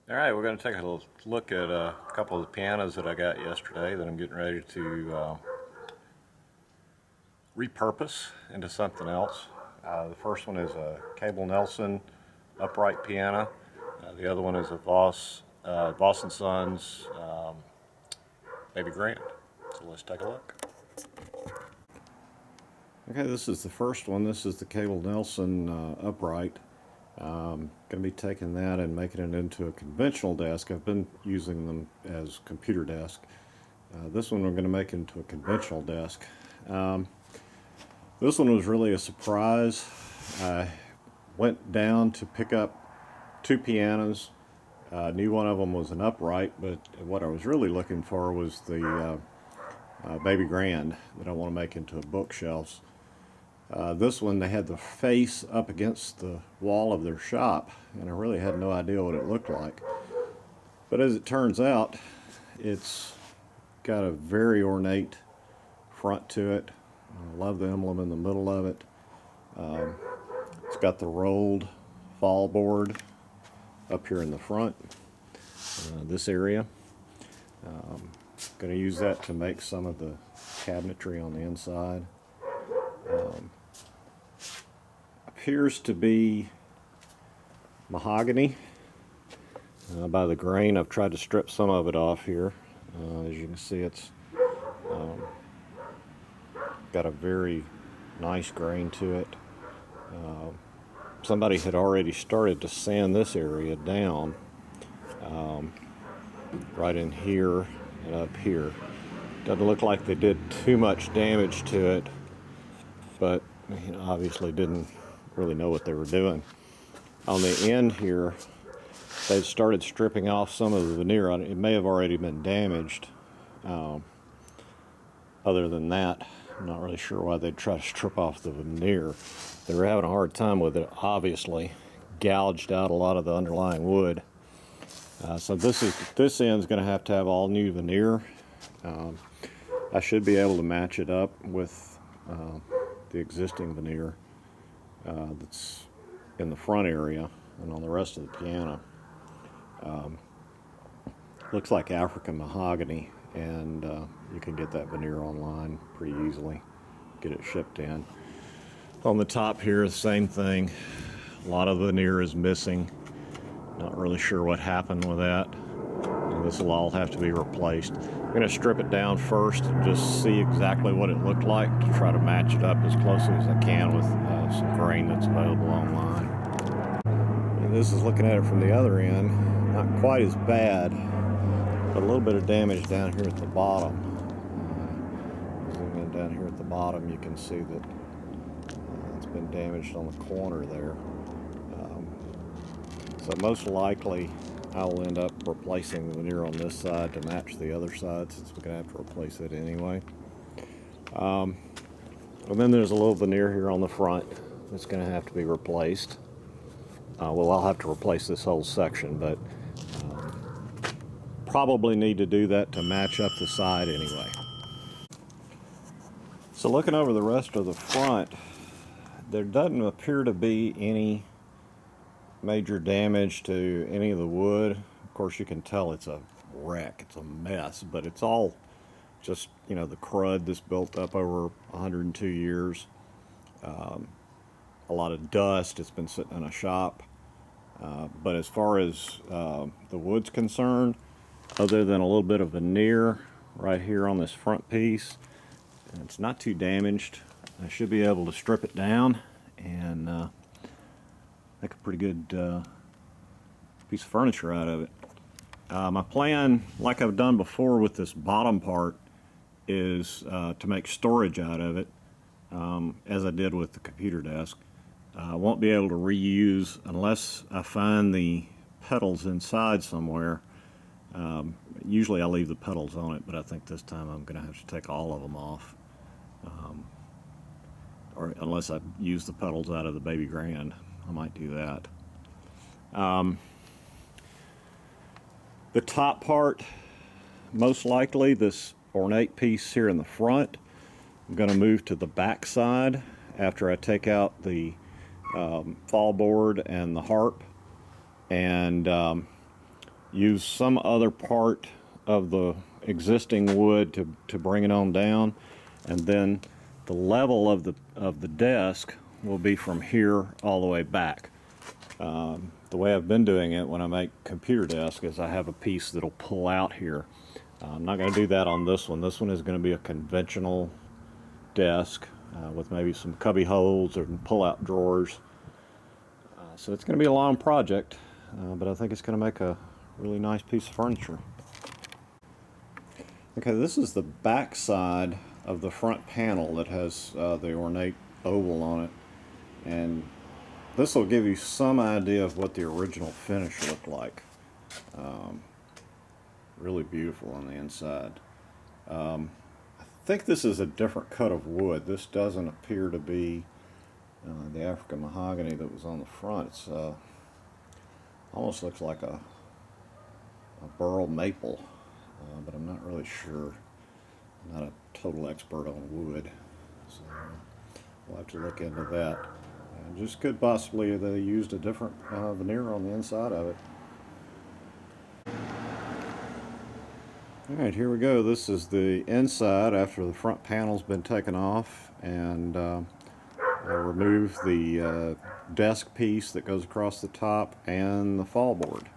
All right, we're going to take a little look at a couple of the pianos that I got yesterday that I'm getting ready to repurpose into something else. The first one is a Cable Nelson upright piano. The other one is a Vos and Sons Baby Grand. So let's take a look. Okay, this is the first one. This is the Cable Nelson upright. Going to be taking that and making it into a conventional desk. I've been using them as computer desk. This one we're going to make into a conventional desk. This one was really a surprise. I went down to pick up two pianos. Knew one of them was an upright, but what I was really looking for was the Baby Grand that I want to make into a bookshelf. This one, they had the face up against the wall of their shop, and I really had no idea what it looked like. But as it turns out, it's got a very ornate front to it. I love the emblem in the middle of it. It's got the rolled fall board up here in the front, this area. Going to use that to make some of the cabinetry on the inside. Appears to be mahogany by the grain. I've tried to strip some of it off here. As you can see, it's got a very nice grain to it. Somebody had already started to sand this area down, right in here and up here. Doesn't look like they did too much damage to it, but obviously didn't really know what they were doing. On the end here, they started stripping off some of the veneer on it. It may have already been damaged. Other than that, I'm not really sure why they'd try to strip off the veneer. They were having a hard time with it, obviously. Gouged out a lot of the underlying wood. So this end's going to have all new veneer. I should be able to match it up with the existing veneer that's in the front area and on the rest of the piano. Looks like African mahogany, and you can get that veneer online pretty easily, get it shipped in. On the top here, the same thing. A lot of veneer is missing. Not really sure what happened with that. And this will all have to be replaced. I'm going to strip it down first and just see exactly what it looked like to try to match it up as closely as I can with some grain that's available online. And this is looking at it from the other end. Not quite as bad, but a little bit of damage down here at the bottom. Zoom in down here at the bottom, you can see that it's been damaged on the corner there. So most likely I will end up replacing the veneer on this side to match the other side, since we're going to have to replace it anyway. And then there's a little veneer here on the front that's going to have to be replaced. Well, I'll have to replace this whole section, but probably need to do that to match up the side anyway. So looking over the rest of the front, there doesn't appear to be any major damage to any of the wood. Of course, you can tell it's a wreck, it's a mess, but it's all just, the crud that's built up over 102 years. A lot of dust, it's been sitting in a shop. But as far as the wood's concerned, other than a little bit of veneer right here on this front piece, it's not too damaged. I should be able to strip it down and make a pretty good piece of furniture out of it. My plan, like I've done before with this bottom part, is to make storage out of it, as I did with the computer desk. I won't be able to reuse unless I find the pedals inside somewhere. Usually I leave the pedals on it, but I think this time I'm going to have to take all of them off. Or unless I use the pedals out of the Baby Grand, I might do that. The top part, most likely this ornate piece here in the front, I'm going to move to the back side after I take out the fall board and the harp, and use some other part of the existing wood to bring it on down, and then the level of the desk will be from here all the way back. The way I've been doing it when I make computer desk is I have a piece that'll pull out here. I'm not going to do that on this one. This one is going to be a conventional desk with maybe some cubby holes or pull-out drawers. So it's going to be a long project, but I think it's going to make a really nice piece of furniture. Okay, this is the back side of the front panel that has the ornate oval on it, and this will give you some idea of what the original finish looked like. Really beautiful on the inside. I think this is a different cut of wood. This doesn't appear to be the African mahogany that was on the front. It's almost looks like a burl maple, but I'm not really sure. I'm not a total expert on wood, so we'll have to look into that. Just could possibly they used a different veneer on the inside of it. Alright, here we go. This is the inside after the front panel's been taken off, and I removed the desk piece that goes across the top and the fall board.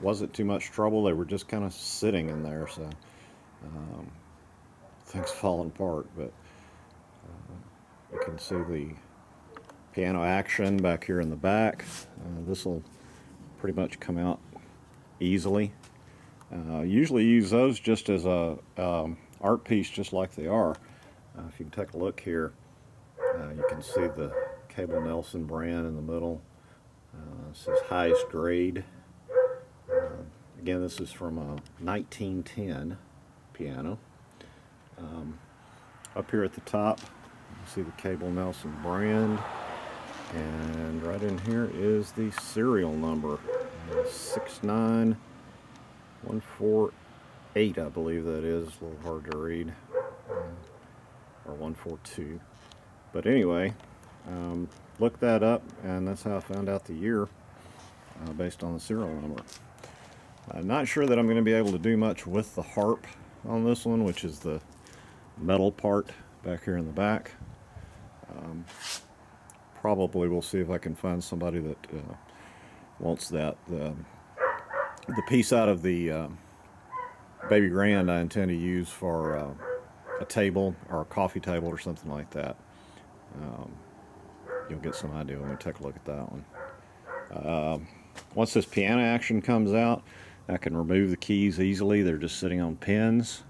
Wasn't too much trouble. They were just kind of sitting in there, so things falling apart, but you can see the piano action back here in the back. This will pretty much come out easily. Usually use those just as a art piece, just like they are. If you can take a look here, you can see the Cable Nelson brand in the middle. It says highest grade. Again, this is from a 1910 piano. Up here at the top, you see the Cable Nelson brand, and right in here is the serial number, 69148, I believe that is. A little hard to read, or 142. But anyway, looked that up, and that's how I found out the year, based on the serial number. I'm not sure that I'm going to be able to do much with the harp on this one, which is the metal part back here in the back. Probably we'll see if I can find somebody that wants that. The piece out of the baby grand I intend to use for a table or a coffee table or something like that. You'll get some idea when we take a look at that one. Once this piano action comes out, I can remove the keys easily. They're just sitting on pins,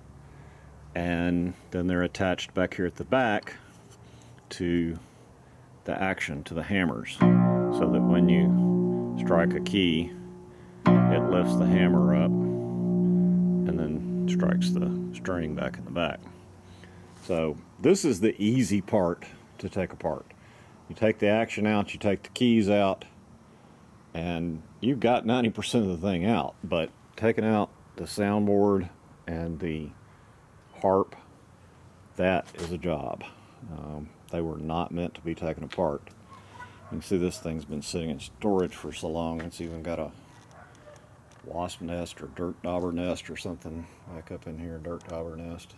and then they're attached back here at the back to the action, to the hammers, so that when you strike a key, it lifts the hammer up and then strikes the string back in the back. So this is the easy part to take apart. You take the action out, you take the keys out, and you've got 90% of the thing out. But taking out the soundboard and the harp, that is a job. They were not meant to be taken apart. You can see this thing's been sitting in storage for so long, it's even got a wasp nest or dirt dauber nest or something back up in here, dirt dauber nest.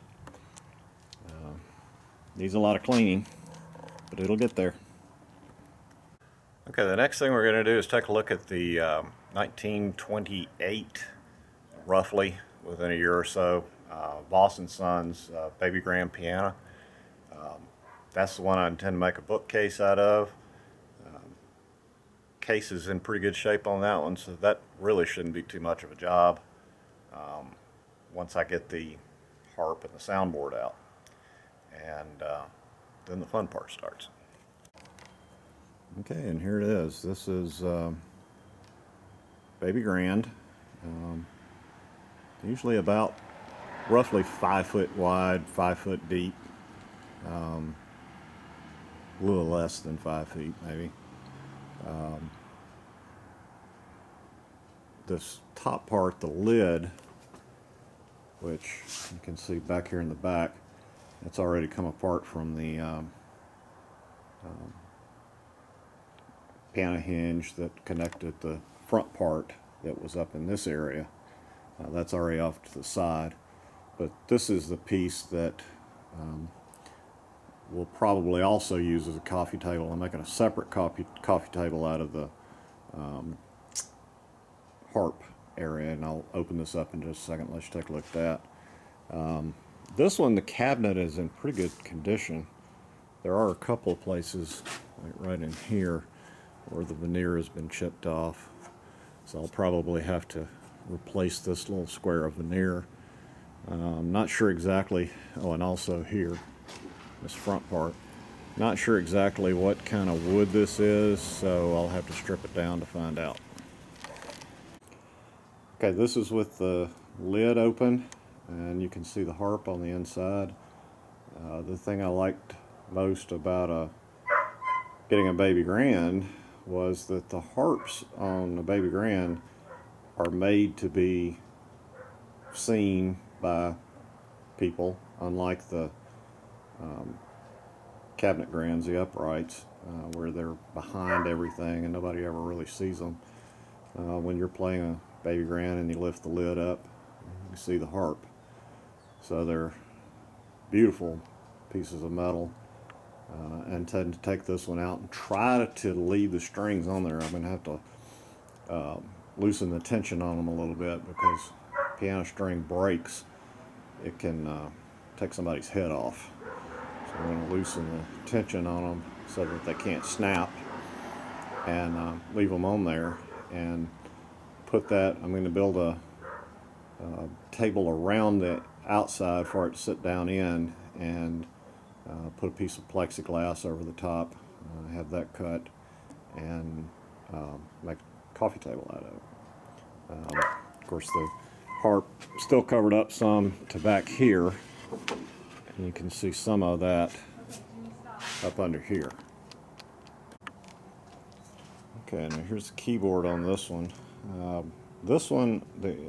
Needs a lot of cleaning, but it'll get there. Okay, the next thing we're going to do is take a look at the 1928, roughly, within a year or so, Vose & Sons baby grand piano. That's the one I intend to make a bookcase out of. Case is in pretty good shape on that one, so that really shouldn't be too much of a job once I get the harp and the soundboard out. And then the fun part starts. Okay, and here it is. This is baby grand. Usually about roughly 5 foot wide, 5 foot deep. A little less than 5 feet, maybe. This top part, the lid, which you can see back here in the back, it's already come apart from the piano hinge that connected the front part that was up in this area. That's already off to the side. But this is the piece that we'll probably also use as a coffee table. I'm making a separate coffee table out of the harp area, and I'll open this up in just a second. Let's take a look at that. This one, the cabinet is in pretty good condition. There are a couple of places, like right in here, where the veneer has been chipped off. So I'll probably have to replace this little square of veneer. I'm not sure exactly, oh, and also here, this front part. Not sure exactly what kind of wood this is, so I'll have to strip it down to find out. Okay, this is with the lid open, and you can see the harp on the inside. The thing I liked most about getting a baby grand was that the harps on the baby grand are made to be seen by people, unlike the cabinet grands, the uprights, where they're behind everything and nobody ever really sees them. When you're playing a baby grand and you lift the lid up, you see the harp. So they're beautiful pieces of metal. And intend to take this one out and try to leave the strings on there. I'm going to have to loosen the tension on them a little bit, because piano string breaks, it can take somebody's head off. So I'm going to loosen the tension on them so that they can't snap, and leave them on there, and put that. I'm going to build a table around the outside for it to sit down in, and put a piece of plexiglass over the top, have that cut, and make a coffee table out of it. Of course, the harp still covered up some to back here, and you can see some of that up under here. Okay, now here's the keyboard on this one. This one,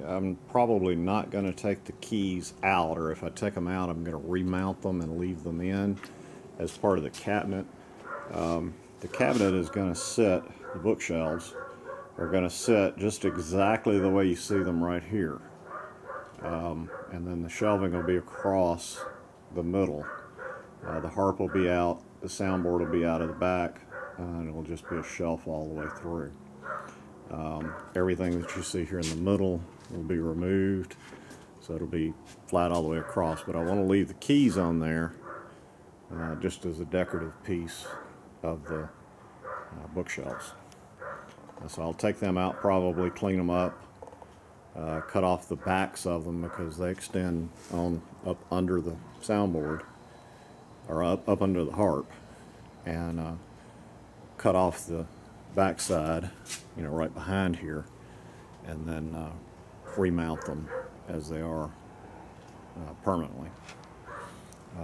I'm probably not going to take the keys out, or if I take them out, I'm going to remount them and leave them in as part of the cabinet. The cabinet is going to sit, the bookshelves are going to sit just exactly the way you see them right here. And then the shelving will be across the middle. The harp will be out, the soundboard will be out of the back, and it will just be a shelf all the way through. Everything that you see here in the middle will be removed, so it'll be flat all the way across. But I want to leave the keys on there just as a decorative piece of the bookshelves. So I'll take them out, probably clean them up, cut off the backs of them because they extend on up under the soundboard, or up under the harp, and cut off the backside, you know, right behind here, and then remount them as they are permanently.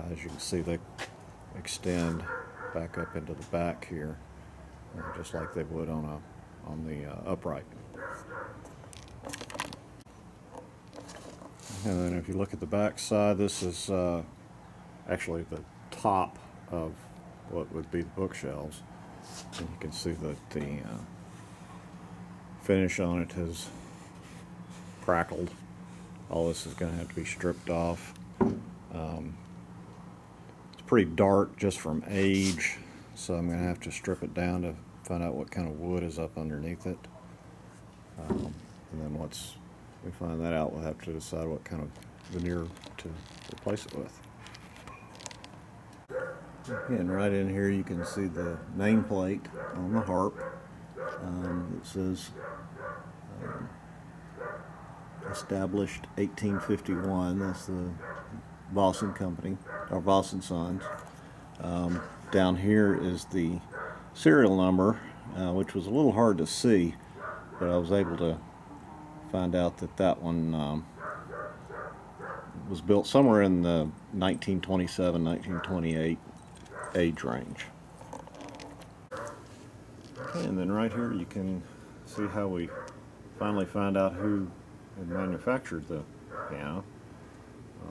As you can see, they extend back up into the back here, just like they would on the upright. And then if you look at the back side, this is actually the top of what would be the bookshelves. And you can see that the finish on it has crackled. All this is going to have to be stripped off. It's pretty dark just from age, so I'm going to have to strip it down to find out what kind of wood is up underneath it. And then once we find that out, we'll have to decide what kind of veneer to replace it with. And right in here you can see the nameplate on the harp. It says established 1851. That's the Vose Company, or Vose and Sons. Down here is the serial number, which was a little hard to see, but I was able to find out that that one was built somewhere in the 1927, 1928 age range. Okay, and then right here you can see how we finally found out who had manufactured the piano.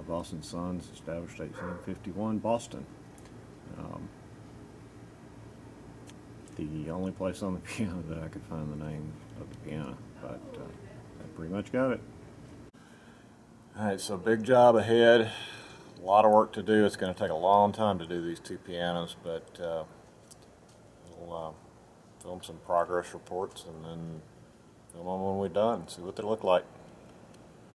Vose and Sons, established 1851, Boston. The only place on the piano that I could find the name of the piano, but pretty much got it. Alright, so big job ahead. A lot of work to do. It's going to take a long time to do these two pianos, but we'll film some progress reports and then film them when we're done, see what they look like.